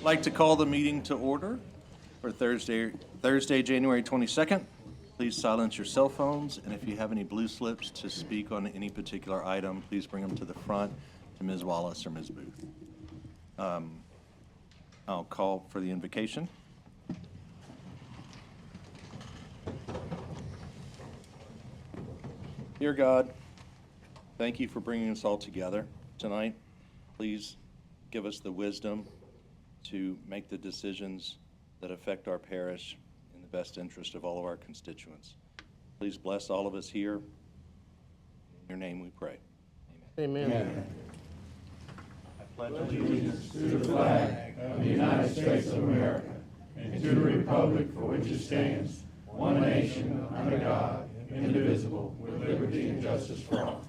I'd like to call the meeting to order for Thursday, January 22nd. Please silence your cell phones, and if you have any blue slips to speak on any particular item, please bring them to the front to Ms. Wallace or Ms. Booth. I'll call for the invocation. Dear God, thank you for bringing us all together tonight. Please give us the wisdom to make the decisions that affect our parish in the best interest of all of our constituents. Please bless all of us here. In your name we pray. Amen. Amen. I pledge allegiance to the flag of the United States of America and to the republic for which it stands, one nation, under God, indivisible, with liberty and justice for all.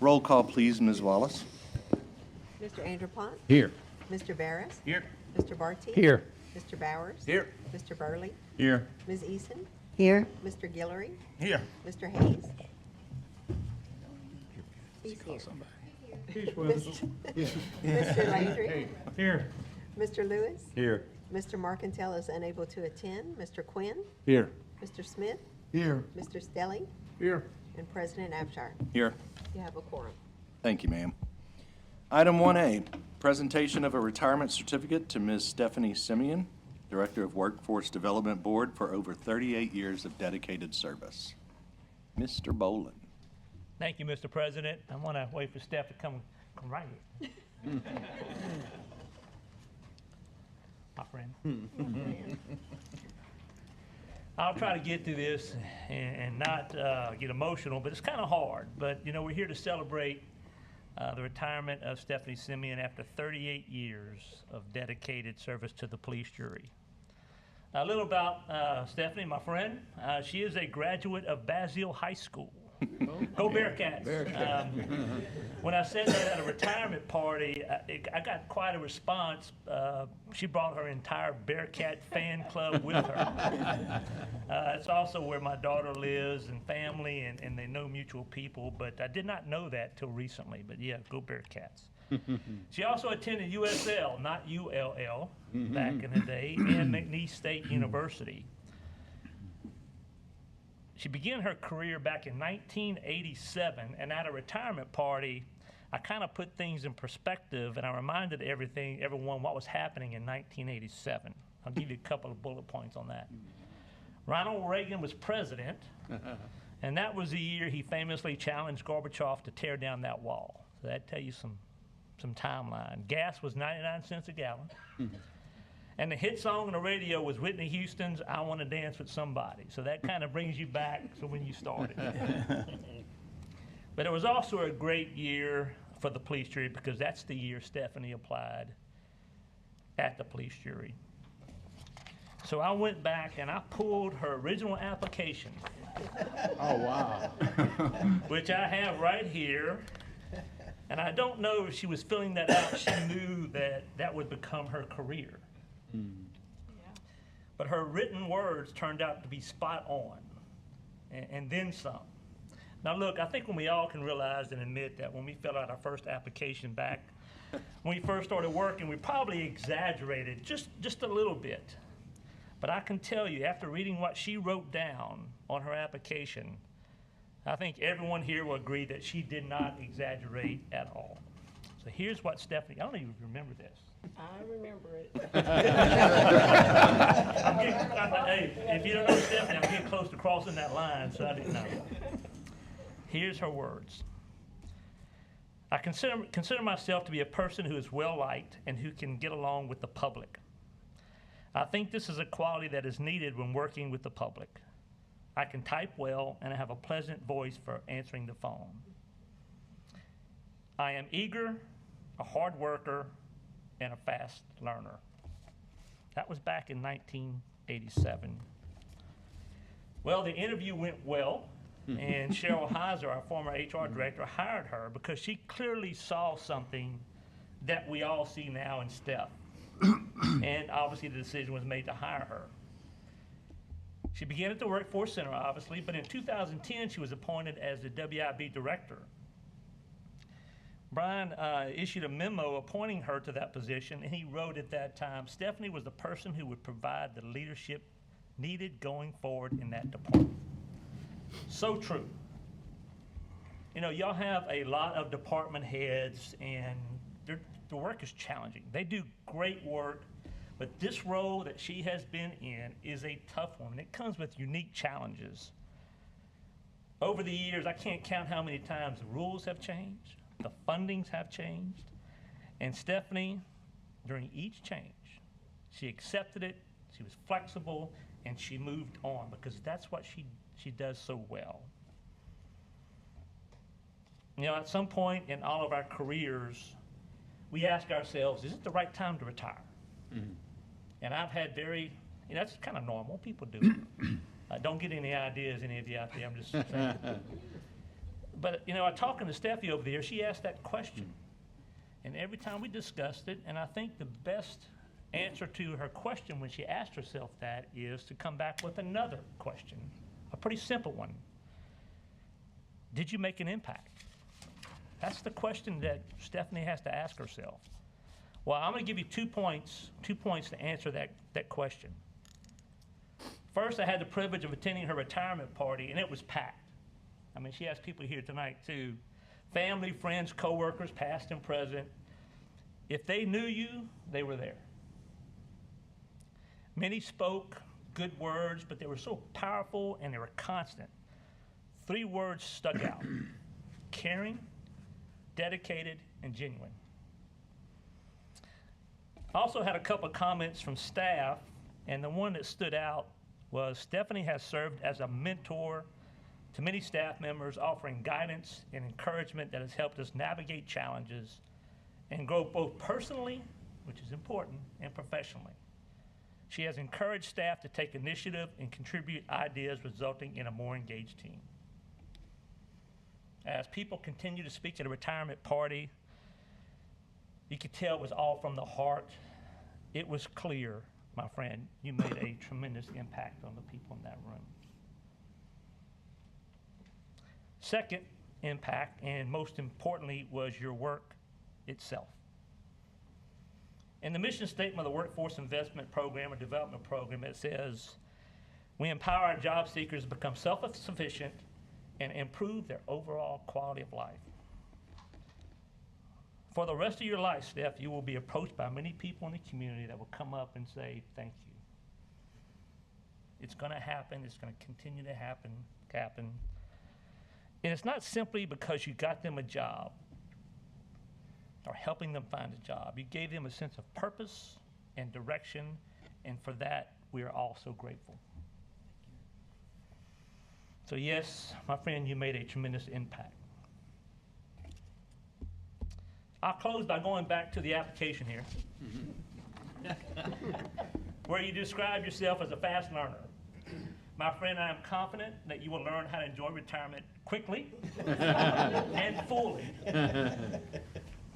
Roll call, please, Ms. Wallace. Mr. Andrew Pont? Here. Mr. Barris? Here. Mr. Barty? Here. Mr. Bowers? Here. Mr. Burley? Here. Ms. Eason? Here. Mr. Guillory? Here. Mr. Hayes? He's here. Mr. Landry? Here. Mr. Lewis? Here. Mr. Marcantel is unable to attend. Mr. Quinn? Here. Mr. Smith? Here. Mr. Stelly? Here. And President Abshire. Here. You have a quorum. Thank you, ma'am. Item 1A, presentation of a retirement certificate to Ms. Stephanie Simeon, Director of Workforce Development Board, for over 38 years of dedicated service. Mr. Boland. Thank you, Mr. President. I want to wait for Steph to come right here. My friend. I'll try to get through this and not get emotional, but it's kind of hard. But, you know, we're here to celebrate the retirement of Stephanie Simeon after 38 years of dedicated service to the police jury. A little about Stephanie, my friend. She is a graduate of Basile High School. Go Bearcats. When I said that at a retirement party, I got quite a response. She brought her entire Bearcat fan club with her. It's also where my daughter lives and family, and they know mutual people, but I did not know that till recently. But yeah, go Bearcats. She also attended USL, not ULL, back in the day, and McNeese State University. She began her career back in 1987, and at a retirement party, I kind of put things in perspective, and I reminded everyone what was happening in 1987. I'll give you a couple of bullet points on that. Ronald Reagan was president, and that was the year he famously challenged Gorbachev to tear down that wall. So that tell you some timeline. Gas was 99 cents a gallon. And the hit song on the radio was Whitney Houston's I Want to Dance with Somebody. So that kind of brings you back to when you started. But it was also a great year for the police jury because that's the year Stephanie applied at the police jury. So I went back and I pulled her original application. Oh, wow. Which I have right here. And I don't know if she was filling that out. She knew that that would become her career. But her written words turned out to be spot on, and then some. Now look, I think when we all can realize and admit that when we fill out our first application back, when we first started working, we probably exaggerated just a little bit. But I can tell you, after reading what she wrote down on her application, I think everyone here will agree that she did not exaggerate at all. So here's what Stephanie, I don't even remember this. I remember it. Hey, if you don't know Stephanie, I'm getting close to crossing that line, so I didn't know. Here's her words. I consider myself to be a person who is well-liked and who can get along with the public. I think this is a quality that is needed when working with the public. I can type well, and I have a pleasant voice for answering the phone. I am eager, a hard worker, and a fast learner. That was back in 1987. Well, the interview went well, and Cheryl Heiser, our former HR director, hired her because she clearly saw something that we all see now in Steph. And obviously the decision was made to hire her. She began at the Workforce Center, obviously, but in 2010 she was appointed as the WIB director. Brian issued a memo appointing her to that position, and he wrote at that time, Stephanie was the person who would provide the leadership needed going forward in that department. So true. You know, y'all have a lot of department heads, and the work is challenging. They do great work, but this role that she has been in is a tough one, and it comes with unique challenges. Over the years, I can't count how many times the rules have changed, the fundings have changed, and Stephanie, during each change, she accepted it, she was flexible, and she moved on, because that's what she does so well. You know, at some point in all of our careers, we ask ourselves, is it the right time to retire? Mm-hmm. And I've had you know, that's kind of normal, people do it. Don't get any ideas, any of you out there, I'm just saying. But, you know, talking to Steffi over there, she asked that question. And every time we discussed it, and I think the best answer to her question when she asked herself that is to come back with another question, a pretty simple one. Did you make an impact? That's the question that Stephanie has to ask herself. Well, I'm going to give you 2 points to answer that question. First, I had the privilege of attending her retirement party, and it was packed. I mean, she has people here tonight, too. Family, friends, coworkers, past and present. If they knew you, they were there. Many spoke good words, but they were so powerful and they were constant. 3 words stuck out: caring, dedicated, and genuine. I also had a couple of comments from staff, and the one that stood out was Stephanie has served as a mentor to many staff members, offering guidance and encouragement that has helped us navigate challenges and grow both personally, which is important, and professionally. She has encouraged staff to take initiative and contribute ideas, resulting in a more engaged team. As people continue to speak at a retirement party, you could tell it was all from the heart. It was clear, my friend, you made a tremendous impact on the people in that room. Second impact, and most importantly, was your work itself. In the mission statement of the Workforce Investment Program or Development Program, it says, we empower our job seekers to become self-sufficient and improve their overall quality of life. For the rest of your life, Steph, you will be approached by many people in the community that will come up and say, thank you. It's going to happen. It's going to continue to happen. And it's not simply because you got them a job or helping them find a job. You gave them a sense of purpose and direction, and for that, we are all so grateful. So yes, my friend, you made a tremendous impact. I'll close by going back to the application here, where you describe yourself as a fast learner. My friend, I am confident that you will learn how to enjoy retirement quickly and fully.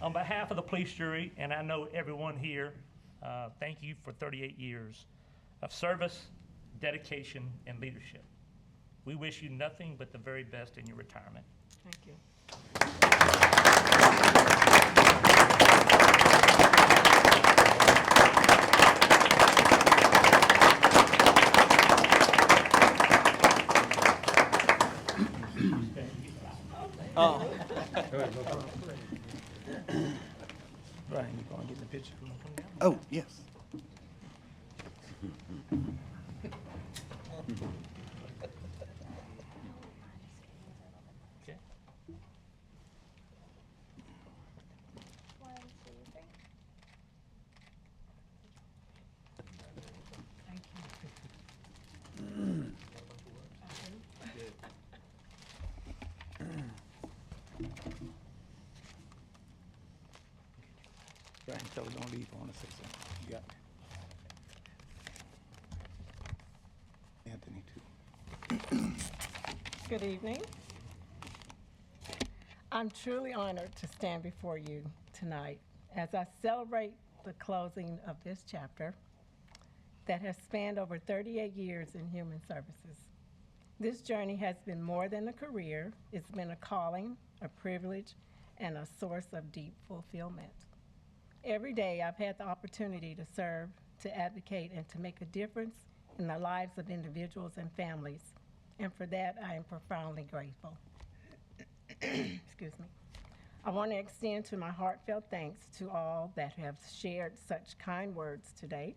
On behalf of the police jury, and I know everyone here, thank you for 38 years of service, dedication, and leadership. We wish you nothing but the very best in your retirement. Thank you. Brian, you going to get the picture? Oh, yes. Okay. Brian, tell her don't leave. I want to say something. You got me. Anthony, too. Good evening. I'm truly honored to stand before you tonight as I celebrate the closing of this chapter that has spanned over 38 years in human services. This journey has been more than a career. It's been a calling, a privilege, and a source of deep fulfillment. Every day I've had the opportunity to serve, to advocate, and to make a difference in the lives of individuals and families, and for that I am profoundly grateful. Excuse me. I want to extend to my heartfelt thanks to all that have shared such kind words today.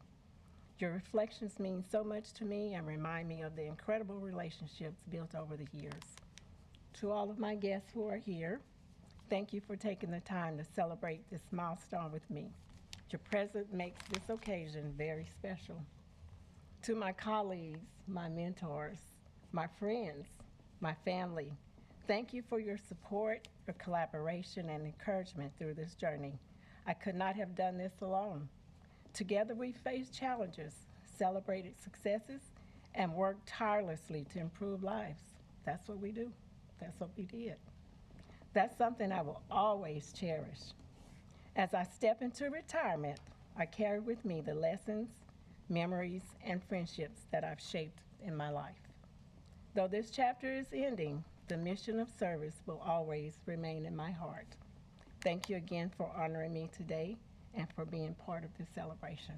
Your reflections mean so much to me and remind me of the incredible relationships built over the years. To all of my guests who are here, thank you for taking the time to celebrate this milestone with me. Your presence makes this occasion very special. To my colleagues, my mentors, my friends, my family, thank you for your support, your collaboration, and encouragement through this journey. I could not have done this alone. Together we faced challenges, celebrated successes, and worked tirelessly to improve lives. That's what we do. That's what we did. That's something I will always cherish. As I step into retirement, I carry with me the lessons, memories, and friendships that I've shaped in my life. Though this chapter is ending, the mission of service will always remain in my heart. Thank you again for honoring me today and for being part of this celebration.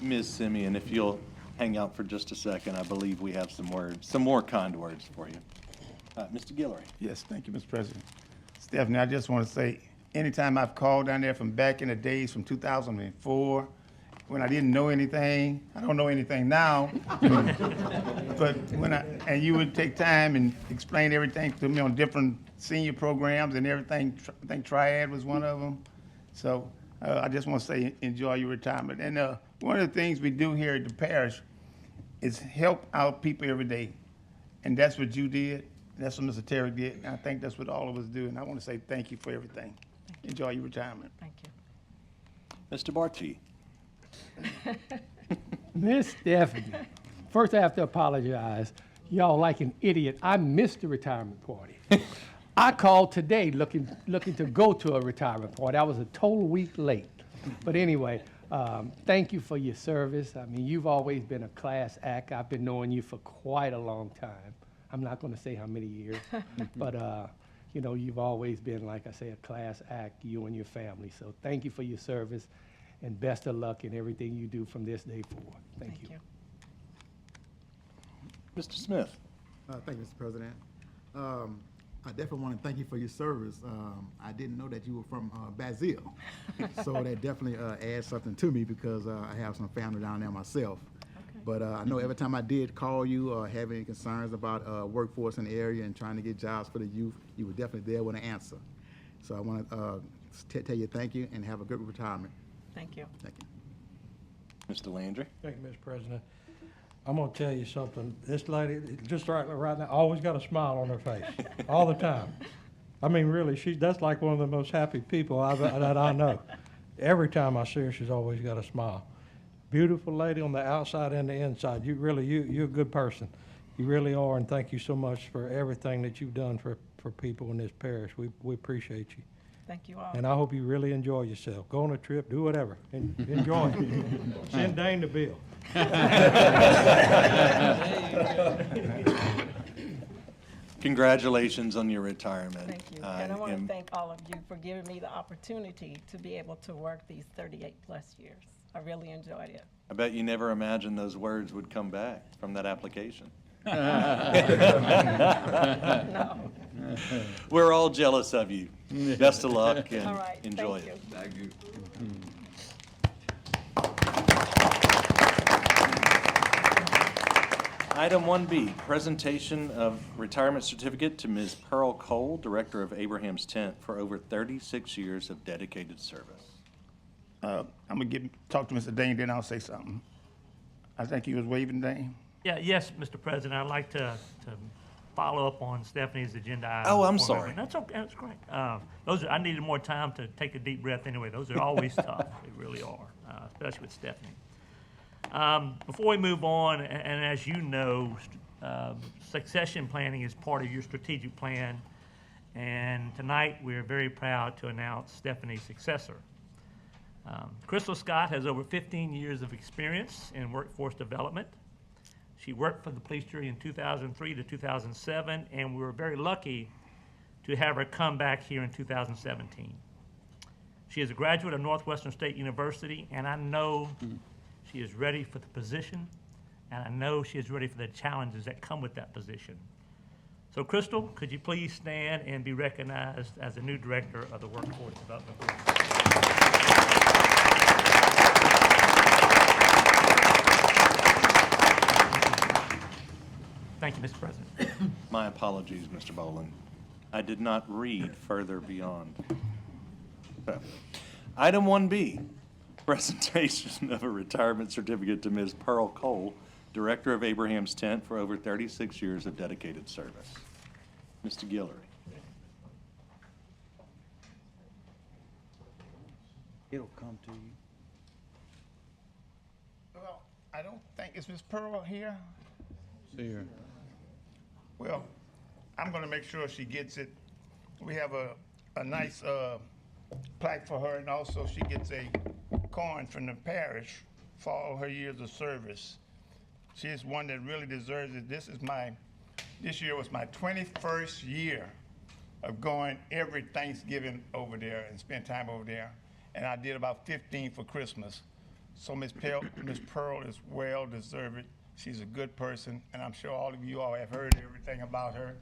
Ms. Simeon, if you'll hang out for just a second, I believe we have some more kind words for you. Mr. Guillory. Yes, thank you, Mr. President. Stephanie, I just want to say, anytime I've called down there from back in the days from 2004, when I didn't know anything, I don't know anything now, but and you would take time and explain everything to me on different senior programs and everything. I think Triad was one of them. So I just want to say, enjoy your retirement. And one of the things we do here at the parish is help out people every day. And that's what you did. That's what Mr. Terry did. And I think that's what all of us do. And I want to say thank you for everything. Enjoy your retirement. Thank you. Mr. Barty. Miss Stephanie, first I have to apologize. Y'all like an idiot. I missed the retirement party. I called today looking to go to a retirement party. I was a total week late. But anyway, thank you for your service. I mean, you've always been a class act. I've been knowing you for quite a long time. I'm not going to say how many years, but you know, you've always been, like I say, a class act, you and your family. So thank you for your service, and best of luck in everything you do from this day forward. Thank you. Mr. Smith. Thank you, Mr. President. I definitely want to thank you for your service. I didn't know that you were from Basile, so that definitely adds something to me because I have some family down there myself. But I know every time I did call you or have any concerns about workforce in the area and trying to get jobs for the youth, you were definitely there with an answer. So I want to tell you thank you and have a good retirement. Thank you. Thank you. Mr. Landry. Thank you, Mr. President. I'm gonna tell you something. This lady, just right now, always got a smile on her face, all the time. I mean, really, that's like one of the most happy people that I know. Every time I see her, she's always got a smile. Beautiful lady on the outside and the inside. You're a good person. You really are, and thank you so much for everything that you've done for people in this parish. We appreciate you. Thank you all. And I hope you really enjoy yourself. Go on a trip, do whatever, and enjoy it. Send Dane the bill. Congratulations on your retirement. Thank you. And I want to thank all of you for giving me the opportunity to be able to work these 38-plus years. I really enjoyed it. I bet you never imagined those words would come back from that application. No. We're all jealous of you. Best of luck and All right. enjoy Thank it. you. Thank you. Item 1B, presentation of retirement certificate to Ms. Pearl Cole, Director of Abraham's Tent, for over 36 years of dedicated service. I'm going to talk to Mr. Dane, then I'll say something. I think he was waving, Dane. Yeah, yes, Mr. President, I'd like to follow up on Stephanie's agenda item. Oh, I'm before- sorry. That's okay, that's great. I needed more time to take a deep breath anyway. Those are always tough, they really are, especially with Stephanie. Before we move on, and as you know, succession planning is part of your strategic plan, and tonight we're very proud to announce Stephanie's successor. Crystal Scott has over 15 years of experience in workforce development. She worked for the police jury in 2003 to 2007, and we were very lucky to have her come back here in 2017. She is a graduate of Northwestern State University, and I know she is ready for the position, and I know she is ready for the challenges that come with that position. So, Crystal, could you please stand and be recognized as the new director of the Workforce Development Group? Thank you, Mr. President. My apologies, Mr. Boland. I did not read further beyond. So, Item 1B, presentation of a retirement certificate to Ms. Pearl Cole, Director of Abraham's Tent, for over 36 years of dedicated service. Mr. Guillory. It'll come to you. Well, I don't think, is Miss Pearl here? See her. Well, I'm gonna make sure she gets it. We have a nice plaque for her, and also she gets a coin from the parish for all her years of service. She is one that really deserves it. This year was my 21st year of going every Thanksgiving over there and spend time over there. And I did about 15 for Christmas. So Miss Pearl is well deserved. She's a good person, and I'm sure all of you all have heard everything about her.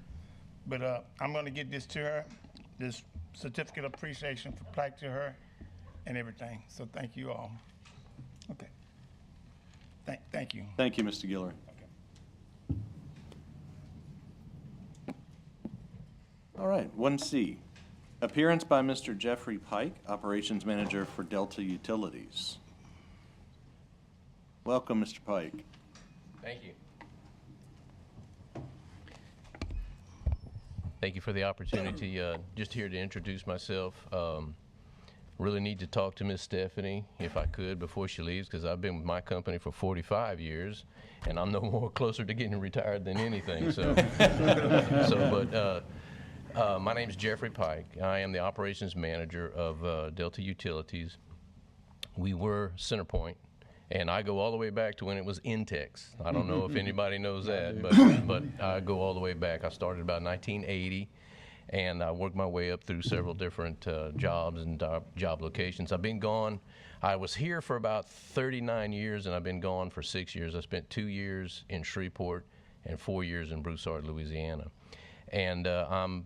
But I'm gonna get this to her, this certificate of appreciation for plaque to her and everything. So thank you all. Okay. Thank you. Thank you, Mr. Guillory. All right, 1C, appearance by Mr. Jeffrey Pike, Operations Manager for Delta Utilities. Welcome, Mr. Pike. Thank you. Thank you for the opportunity. Just here to introduce myself. Really need to talk to Miss Stephanie, if I could, before she leaves, because I've been with my company for 45 years, and I'm no more closer to getting retired than anything. So, my name is Jeffrey Pike. I am the Operations Manager of Delta Utilities. We were Centerpoint. And I go all the way back to when it was Intex. I don't know if anybody knows that, but I go all the way back. I started about 1980, and I worked my way up through several different jobs and job locations. I've been gone. I was here for about 39 years, and I've been gone for 6 years. I spent 2 years in Shreveport and 4 years in Broussard, Louisiana. And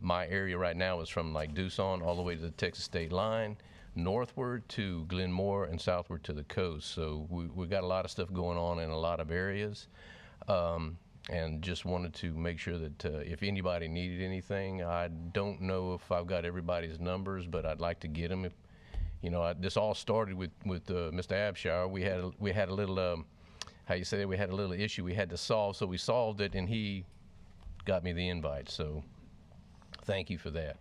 my area right now is from like Doosan all the way to the Texas state line, northward to Glenmore, and southward to the coast. So we got a lot of stuff going on in a lot of areas, and just wanted to make sure that if anybody needed anything, I don't know if I've got everybody's numbers, but I'd like to get them. This all started with Mr. Abshire. We had a little we had a little issue we had to solve, so we solved it, and he got me the invite. So thank you for that.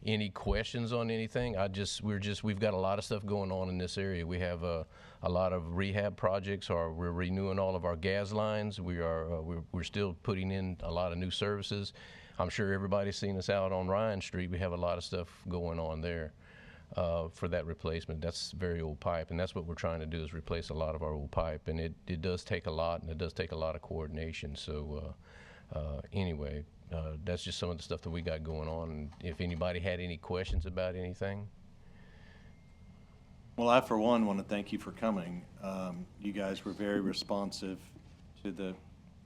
Any questions on anything? We've got a lot of stuff going on in this area. We have a lot of rehab projects, or we're renewing all of our gas lines. We're still putting in a lot of new services. I'm sure everybody's seen us out on Ryan Street. We have a lot of stuff going on there for that replacement. That's very old pipe, and that's what we're trying to do, is replace a lot of our old pipe. And it does take a lot, and it does take a lot of coordination. So anyway, that's just some of the stuff that we got going on. And if anybody had any questions about anything. Well, I, for one, want to thank you for coming. You guys were very responsive to the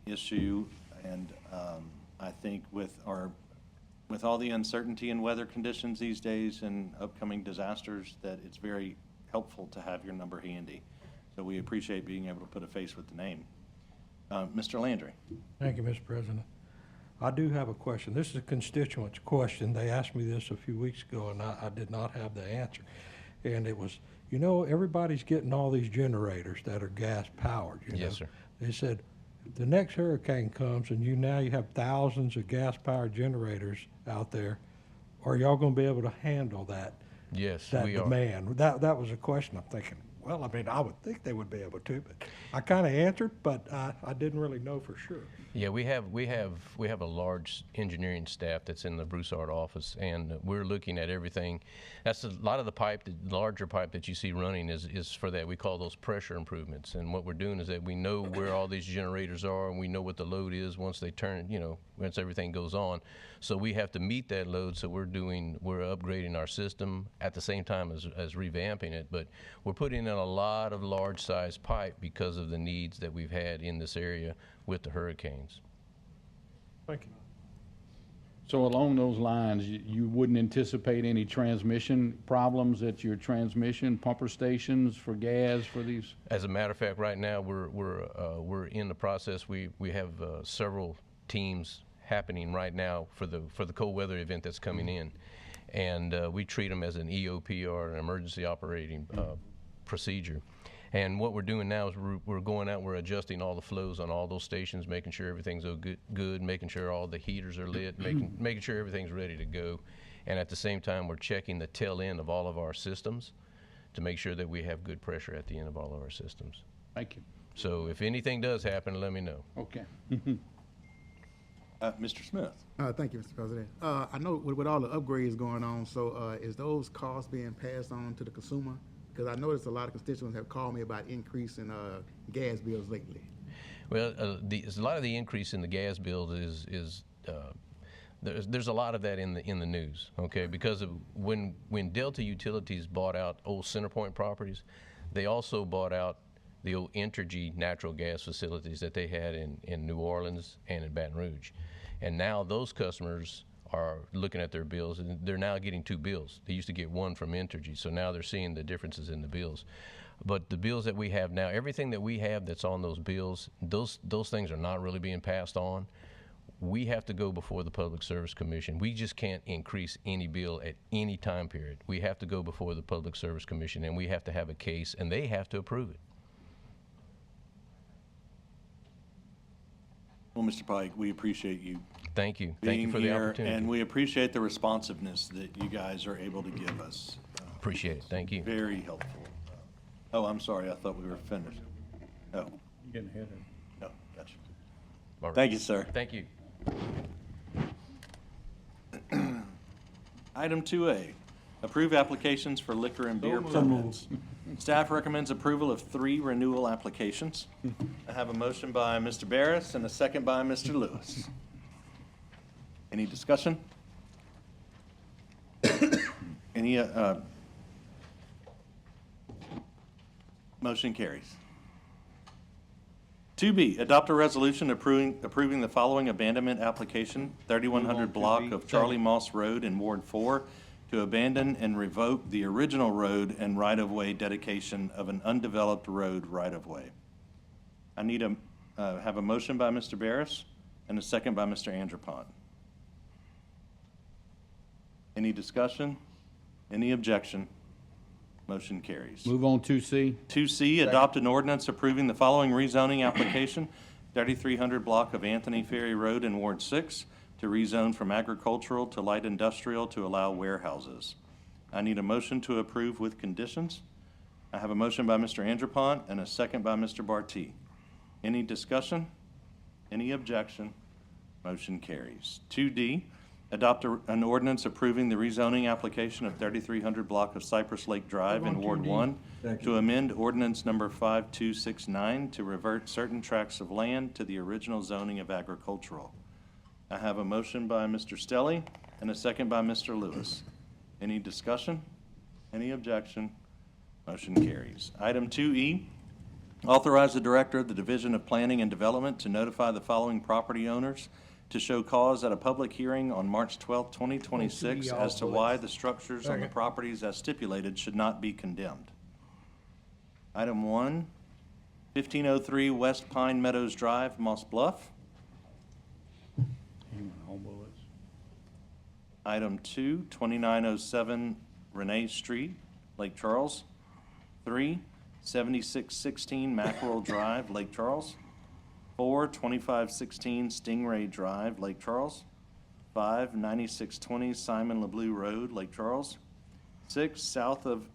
issue, and I think with all the uncertainty in weather conditions these days and upcoming disasters, that it's very helpful to have your number handy. So we appreciate being able to put a face with the name. Mr. Landry. Thank you, Mr. President. I do have a question. This is a constituent's question. They asked me this a few weeks ago, and I did not have the answer. And it was, everybody's getting all these generators that are gas powered. Yes, sir. They said, if the next hurricane comes and you have thousands of gas powered generators out there, are y'all going to be able to handle that? Yes, that we demand? That was a question. I'm thinking, Well, I mean, I would think they would be able to, but I kind of answered, but I didn't really know for sure. Yeah, we have a large engineering staff that's in the Broussard office, and we're looking at everything. That's a lot of the pipe, the larger pipe that you see running is for that. We call those pressure improvements, and what we're doing is that we know where all these generators are, and we know what the load is once they turn, once everything goes on. So we have to meet that load. So we're upgrading our system at the same time as revamping it, but we're putting in a lot of large size pipe because of the needs that we've had in this area with the hurricanes. Thank you. So along those lines, you wouldn't anticipate any transmission problems at your transmission pumper stations for gas for these? As a matter of fact, right now we're in the process. We have several teams happening right now for the cold weather event that's coming in, and we treat them as an EOP or an emergency operating procedure. And what we're doing now is we're going out, we're adjusting all the flows on all those stations, making sure everything's good, making sure all the heaters are lit, making sure everything's ready to go. And at the same time, we're checking the tail end of all of our systems to make sure that we have good pressure at the end of all of our systems. Thank you. So if anything does happen, let me know. Okay. Mr. Smith? Thank you, Mr. President. I know with all the upgrades going on, so is those costs being passed on to the consumer? Because I noticed a lot of constituents have called me about increase in gas bills lately. Well, a lot of the increase in the gas bills is there's a lot of that in the news, okay? Because of when Delta Utilities bought out old CenterPoint properties, they also bought out the old Entergy natural gas facilities that they had in New Orleans and in Baton Rouge. And now those customers are looking at their bills, and they're now getting two bills. They used to get one from Entergy, so now they're seeing the differences in the bills. But the bills that we have now, everything that we have that's on those bills, those things are not really being passed on. We have to go before the Public Service Commission. We just can't increase any bill at any time period. We have to go before the Public Service Commission, and we have to have a case, and they have to approve it. Well, Mr. Pike, we appreciate you Thank you. Thank you being for the here, opportunity. and we appreciate the responsiveness that you guys are able to give us. Appreciate it. Thank you. Very helpful. Oh, I'm sorry, I thought we were finished. No, You're getting ahead of it. no, gotcha. All right. Thank you, sir. Thank you. Item 2A, approve applications for liquor and beer permits. Staff recommends approval of 3 renewal applications. I have a motion by Mr. Barris and a second by Mr. Lewis. Any discussion? Any, motion carries. 2B, adopt a resolution approving the following abandonment application, 3100 block of Charlie Moss Road in Ward 4, to abandon and revoke the original road and right-of-way dedication of an undeveloped road right-of-way. I need have a motion by Mr. Barris and a second by Mr. Andropont. Any discussion? Any objection? Motion carries. Move on 2C. 2C, adopt an ordinance approving the following rezoning application, 3300 block of Anthony Ferry Road in Ward 6, to rezone from agricultural to light industrial to allow warehouses. I need a motion to approve with conditions. I have a motion by Mr. Andropont and a second by Mr. Barty. Any discussion? Any objection? Motion carries. 2D, adopt an ordinance approving the rezoning application of 3300 block of Cypress Lake Drive in Ward 1 to amend ordinance number 5269 to revert certain tracts of land to the original zoning of agricultural. I have a motion by Mr. Stelly and a second by Mr. Lewis. Any discussion? Any objection? Motion carries. Item 2E, authorize the Director of the Division of Planning and Development to notify the following property owners to show cause at a public hearing on March 12, 2026 as to why the structures on the properties as stipulated should not be condemned. Item 1, 1503 West Pine Meadows Drive, Moss Bluff. Item 2, 2907 Renee Street, Lake Charles. 3, 7616 Mackerel Drive, Lake Charles. 4, 2516 Stingray Drive, Lake Charles. 5, 9620 Simon LeBlue Road, Lake Charles. 6, south of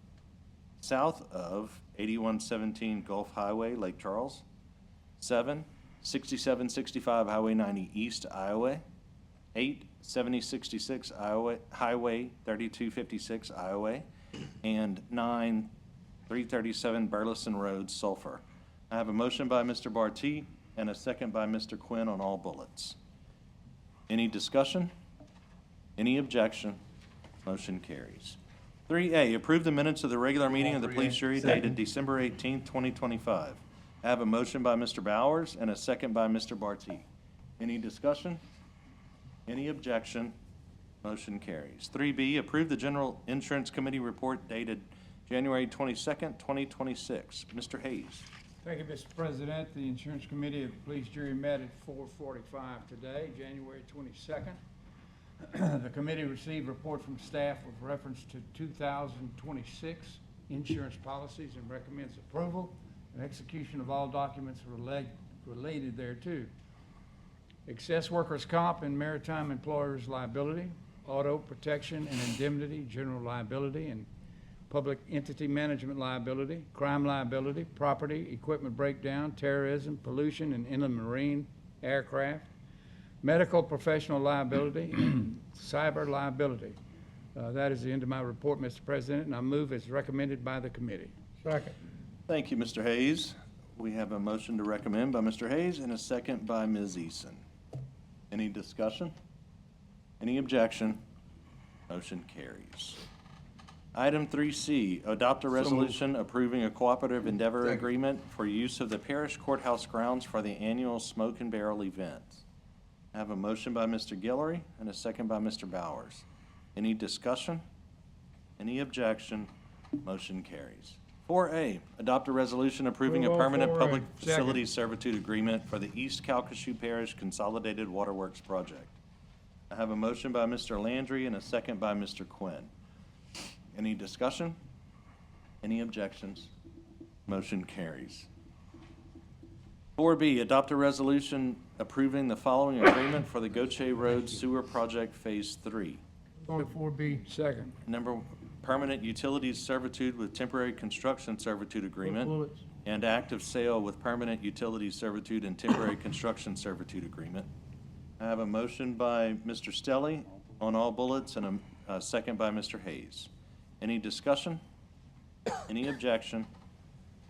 south of 8117 Gulf Highway, Lake Charles. 7, 6765 Highway 90 East, Iowa. 8, 7066 Highway 3256, Iowa. And 9, 337 Burleson Road, Sulphur. I have a motion by Mr. Barty and a second by Mr. Quinn on all bullets. Any discussion? Any objection? Motion carries. 3A, approve the minutes of the regular meeting of the police jury dated December 18th, 2025. I have a motion by Mr. Bowers and a second by Mr. Barty. Any discussion? Any objection? Motion carries. 3B, approve the General Insurance Committee report dated January 22nd, 2026. Mr. Hayes. Thank you, Mr. President. The Insurance Committee of the Police Jury met at 4:45 today, January 22nd. The committee received a report from staff with reference to 2026 insurance policies and recommends approval and execution of all documents related thereto. Excess workers' comp and maritime employers' liability, auto protection and indemnity, general liability, and public entity management liability, crime liability, property, equipment breakdown, terrorism, pollution, and inland marine aircraft, medical professional liability, and cyber liability. That is the end of my report, Mr. President, and I move as recommended by the committee. Second. Thank you, Mr. Hayes. We have a motion to recommend by Mr. Hayes and a second by Ms. Eason. Any discussion? Any objection? Motion carries. Item 3C, adopt a resolution approving a cooperative endeavor agreement for use of the parish courthouse grounds for the annual Smoke and Barrel event. I have a motion by Mr. Guillory and a second by Mr. Bowers. Any discussion? Any objection? Motion carries. 4A, adopt a resolution approving a Move on permanent 4A. public Second. facilities servitude agreement for the East Calcasieu Parish Consolidated Waterworks Project. I have a motion by Mr. Landry and a second by Mr. Quinn. Any discussion? Any objections? Motion carries. 4B, adopt a resolution approving the following agreement for the Goche Road Sewer Project Phase 3. Vote 4B. Second. Number, permanent utilities servitude with temporary construction servitude agreement and active sale with permanent utilities servitude and temporary construction servitude agreement. I have a motion by Mr. Stelly on all bullets and a second by Mr. Hayes. Any discussion? Any objection?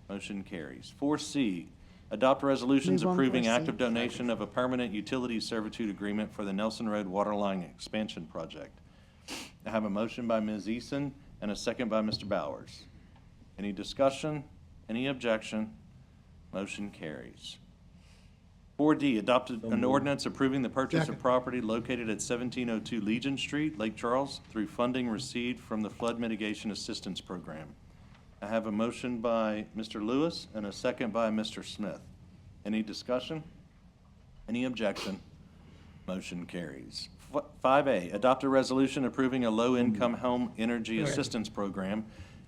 Motion carries. 4C, adopt resolutions Move on approving 4C. active donation of a permanent utilities servitude agreement for the Nelson Road Waterline Expansion Project. I have a motion by Ms. Eason and a second by Mr. Bowers. Any discussion? Any objection? Motion carries. 4D, adopted an ordinance approving the purchase of property located at 1702 Legion Street, Lake Charles, through funding received from the Flood Mitigation Assistance Program. I have a motion by Mr. Lewis and a second by Mr. Smith. Any discussion? Any objection? Motion carries. 5A, adopt a resolution approving a low-income home energy assistance program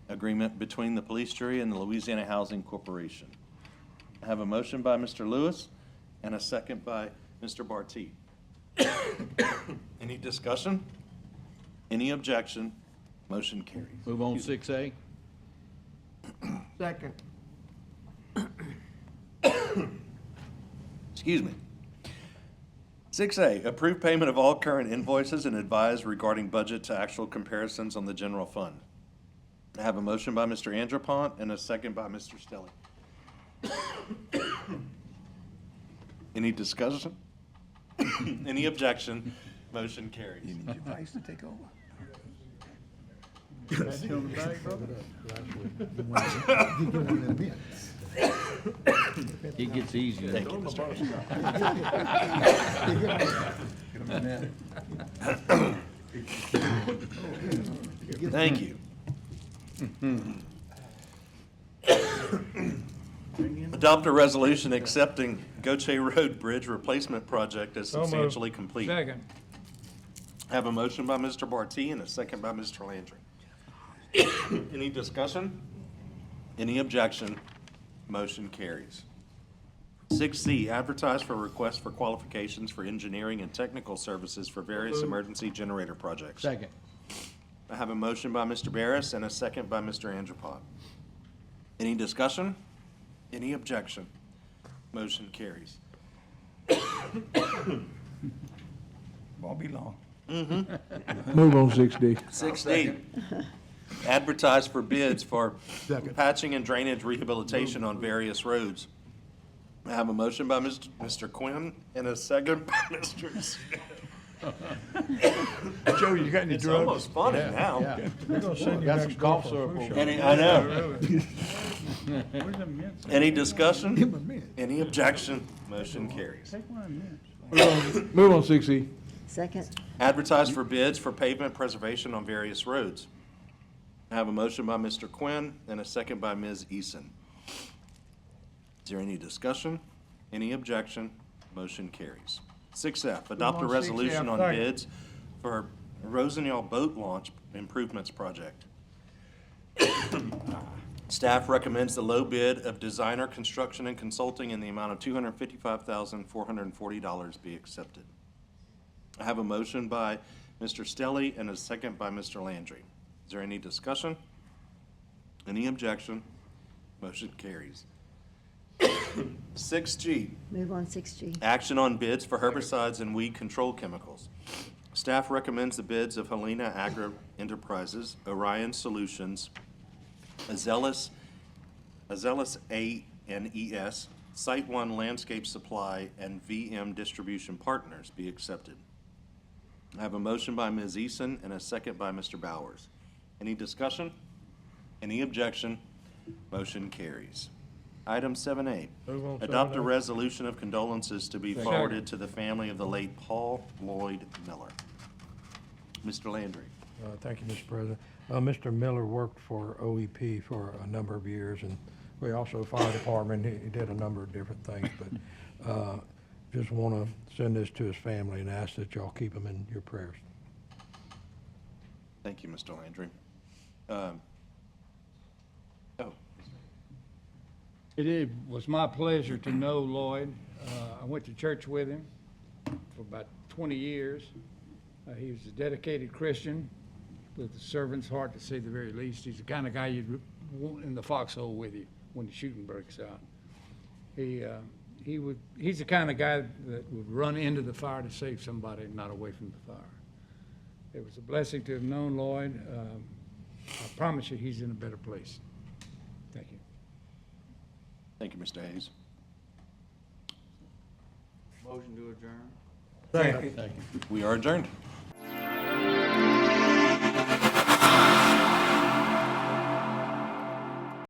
agreement between the police jury and the Louisiana Housing Corporation. I have a motion by Mr. Lewis and a second by Mr. Barty. Any discussion? Any objection? Motion carries. Move on 6A. Second. Excuse me. 6A, approve payment of all current invoices and advise regarding budget to actual comparisons on the general fund. I have a motion by Mr. Andropont and a second by Mr. Stelly. Any discussion? Any objection? Motion carries. You need your vice to take over. It gets easier. Thank you, Mr. Thank you. Adopt a resolution accepting Goche Road Bridge Replacement Project as substantially complete. Second. I have a motion by Mr. Barty and a second by Mr. Landry. Any discussion? Any objection? Motion carries. 6C, advertise for requests for qualifications for engineering and technical services for various emergency generator projects. Second. I have a motion by Mr. Barris and a second by Mr. Angelpot. Any discussion? Any objection? Motion carries. Won't be long. Move on 6D. 6D, advertise for bids for Second. patching and drainage rehabilitation on various roads. I have a motion by Mr. Quinn and a second by Mr. Smith. Joe, you got any It's almost funny now. We're gonna send you Got some next door cough for a syrup flu over shot. there. I know. Where's the mints? Any Give discussion? him a minute. Any objection? Motion carries. Take one of the mints. Move on 6E. Second. Advertise for bids for pavement preservation on various roads. I have a motion by Mr. Quinn and a second by Ms. Eason. Is there any discussion? Any objection? Motion carries. 6F, adopt a on 6F, resolution on second. bids for Rosenthal Boat Launch Improvements Project. Staff recommends the low bid of designer construction and consulting in the amount of $255,440 be accepted. I have a motion by Mr. Stelly and a second by Mr. Landry. Is there any discussion? Any objection? Motion carries. 6G, Move on 6G. action on bids for herbicides and weed control chemicals. Staff recommends the bids of Helena Agri Enterprises, Orion Solutions, Azelis A&ES, Site One Landscape Supply, and VM Distribution Partners be accepted. I have a motion by Ms. Eason and a second by Mr. Bowers. Any discussion? Any objection? Motion carries. Item 7A, Move on adopt a 7A. resolution of condolences to be forwarded to the family of the late Paul Lloyd Miller. Mr. Landry. Thank you, Mr. President. Mr. Miller worked for OEP for a number of years, and we also, fire department, he did a number of different things, but just want to send this to his family and ask that y'all keep him in your prayers. Thank you, Mr. Landry. It was my pleasure to know Lloyd. I went to church with him for about 20 years. He was a dedicated Christian with a servant's heart, to say the very least. He's the kind of guy you'd want in the foxhole with you when the shooting breaks out. He's the kind of guy that would run into the fire to save somebody, not away from the fire. It was a blessing to have known Lloyd. I promise you, he's in a better place. Thank you. Thank you, Mr. Hayes. Motion to adjourn. Thank you. We are adjourned.